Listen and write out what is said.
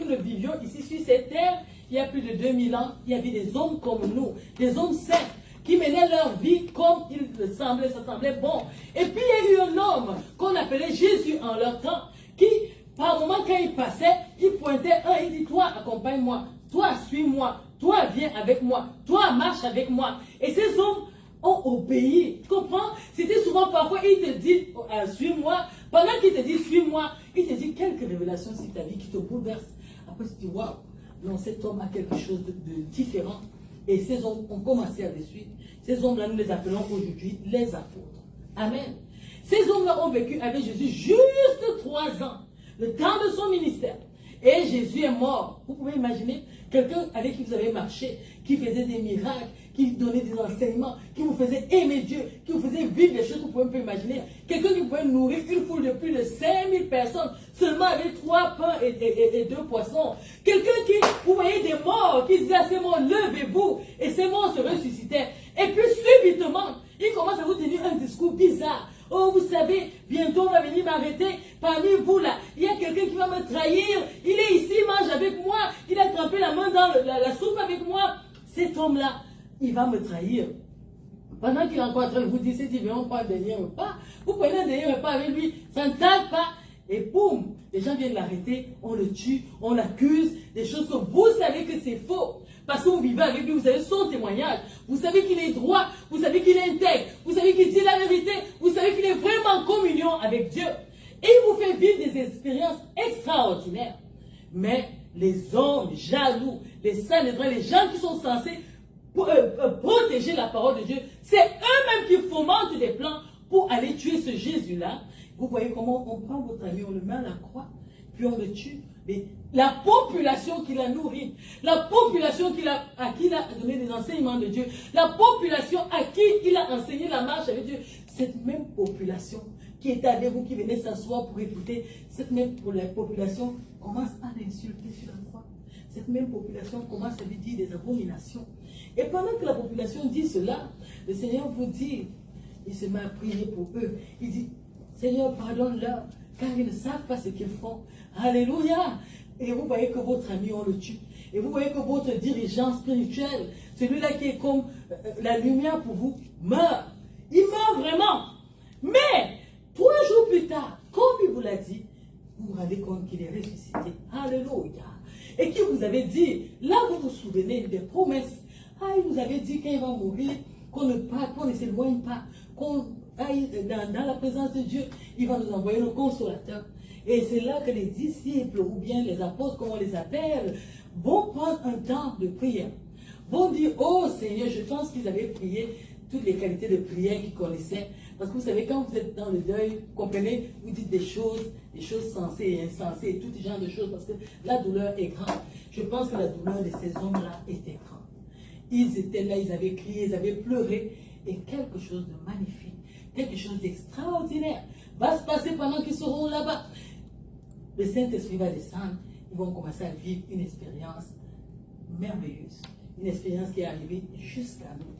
nous le vivions ici sur cette terre, il y a plus de 2000 ans, il y avait des hommes comme nous, des hommes saints, qui menaient leur vie comme il le semblait, ça semblait bon. Et puis il y a eu un homme qu'on appelait Jésus en leur temps, qui, par moment, quand il passait, il pointait un, il dit, toi, accompagne-moi, toi, suis-moi, toi, viens avec moi, toi, marche avec moi. Et ces hommes ont obéi, tu comprends? C'était souvent, parfois, il te dit, suis-moi, pendant qu'il te dit, suis-moi, il te dit quelques révélations sur ta vie qui te bouleversent. Après, tu te dis, waouh, non, cet homme a quelque chose de différent. Et ces hommes ont commencé à les suivre. Ces hommes-là, nous les appelons aujourd'hui les apôtres. Amen. Ces hommes-là ont vécu avec Jésus juste 3 ans, le temps de son ministère. Et Jésus est mort. Vous pouvez imaginer quelqu'un avec qui vous avez marché, qui faisait des miracles, qui donnait des enseignements, qui vous faisait aimer Dieu, qui vous faisait vivre des choses que vous pouvez pas imaginer. Quelqu'un qui pouvait nourrir une foule de plus de 5000 personnes seulement avec 3 pains et 2 poissons. Quelqu'un qui, vous voyez des morts, qui disait à ces morts, levez-vous. Et ces morts se ressuscitaient. Et puis subitement, il commence à vous tenir un discours bizarre. Oh, vous savez, bientôt on va venir m'arrêter. Parmi vous là, il y a quelqu'un qui va me trahir. Il est ici, mange avec moi. Il a trempé la main dans la soupe avec moi. Cet homme-là, il va me trahir. Pendant qu'il est encore en train de vous dire, c'est dit, on prend un dernier repas. Vous prenez un dernier repas avec lui, ça ne tarde pas. Et boum, les gens viennent l'arrêter, on le tue, on l'accuse, des choses que vous savez que c'est faux. Parce que vous vivez avec lui, vous avez son témoignage. Vous savez qu'il est droit, vous savez qu'il est intègre, vous savez qu'il dit la vérité, vous savez qu'il est vraiment en communion avec Dieu. Et il vous fait vivre des expériences extraordinaires. Mais les hommes jaloux, les saints, les gens qui sont censés protéger la parole de Dieu, c'est eux-mêmes qui fomentent des plans pour aller tuer ce Jésus-là. Vous voyez comment on prend votre ami, on le met à la croix, puis on le tue. Mais la population qui l'a nourri, la population à qui il a donné des enseignements de Dieu, la population à qui il a enseigné la marche avec Dieu, cette même population qui était avec vous, qui venait s'asseoir pour écouter, cette même population commence à l'insulter sur la croix. Cette même population commence à lui dire des abominations. Et pendant que la population dit cela, le Seigneur vous dit, il se met à prier pour eux. Il dit, Seigneur, pardonne-leur, car ils ne savent pas ce qu'ils font. Alléluia. Et vous voyez que votre ami, on le tue. Et vous voyez que votre dirigeant spirituel, celui-là qui est comme la lumière pour vous, meurt. Il meurt vraiment. Mais, 3 jours plus tard, comme il vous l'a dit, vous vous rendez compte qu'il est ressuscité. Alléluia. Et qui vous avait dit, là vous vous souvenez des promesses. Ah, il vous avait dit quand il va mourir, qu'on ne parte, qu'on ne s'éloigne pas, qu'on aille dans la présence de Dieu, il va nous envoyer le consolateur. Et c'est là que les disciples, ou bien les apôtres, comme on les appelle, vont prendre un temps de prière. Vont dire, oh Seigneur, je pense qu'ils avaient prié toutes les qualités de prière qu'ils connaissaient. Parce que vous savez, quand vous êtes dans le deuil, vous comprenez, vous dites des choses sensées et insensées, et tout ce genre de choses, parce que la douleur est grande. Je pense que la douleur de ces hommes-là était grande. Ils étaient là, ils avaient crié, ils avaient pleuré, et quelque chose de magnifique, quelque chose d'extraordinaire va se passer pendant qu'ils seront là-bas. Le Saint-Esprit va descendre, ils vont commencer à vivre une expérience merveilleuse, une expérience qui est arrivée jusqu'à nous.